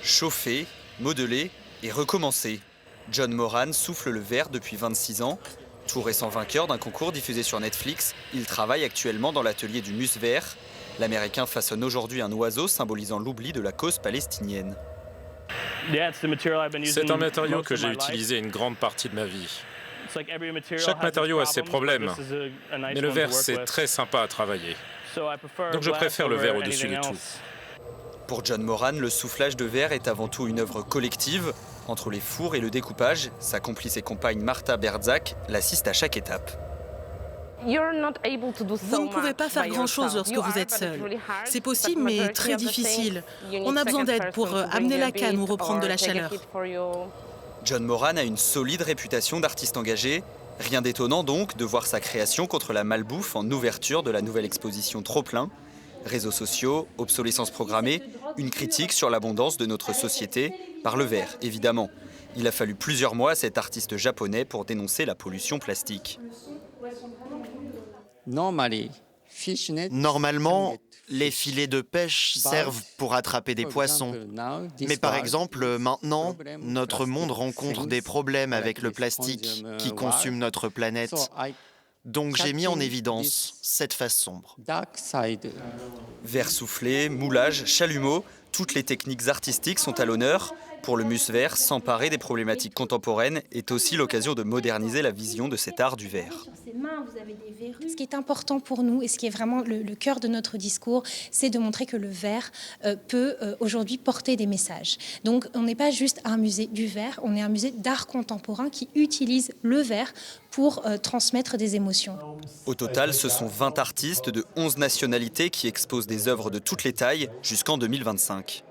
Chauffer, modeler et recommencer. John Moran souffle le verre depuis 26 ans. Tout récent vainqueur d'un concours diffusé sur Netflix, il travaille actuellement dans l'atelier du Mus Vert. L'Américain façonne aujourd'hui un oiseau symbolisant l'oubli de la cause palestinienne. C'est un matériau que j'ai utilisé une grande partie de ma vie. Chaque matériau a ses problèmes, mais le verre, c'est très sympa à travailler. Donc je préfère le verre au-dessus de tout. Pour John Moran, le soufflage de verre est avant tout une œuvre collective. Entre les fours et le découpage, sa complice et compagne Martha Berzak l'assiste à chaque étape. Vous ne pouvez pas faire grand-chose lorsque vous êtes seul. C'est possible, mais très difficile. On a besoin d'aide pour amener la canne ou reprendre de la chaleur. John Moran a une solide réputation d'artiste engagé. Rien d'étonnant donc de voir sa création contre la malbouffe en ouverture de la nouvelle exposition Trop-plein. Réseaux sociaux, obsolescence programmée, une critique sur l'abondance de notre société, par le verre évidemment. Il a fallu plusieurs mois à cet artiste japonais pour dénoncer la pollution plastique. Normalement, les filets de pêche servent pour attraper des poissons. Mais par exemple, maintenant, notre monde rencontre des problèmes avec le plastique qui consume notre planète. Donc j'ai mis en évidence cette face sombre. Verre soufflé, moulage, chalumeau, toutes les techniques artistiques sont à l'honneur. Pour le Mus Vert, s'emparer des problématiques contemporaines est aussi l'occasion de moderniser la vision de cet art du verre. Ce qui est important pour nous et ce qui est vraiment le cœur de notre discours, c'est de montrer que le verre peut aujourd'hui porter des messages. Donc on n'est pas juste un musée du verre, on est un musée d'art contemporain qui utilise le verre pour transmettre des émotions. Au total, ce sont 20 artistes de 11 nationalités qui exposent des œuvres de toutes les tailles jusqu'en 2025.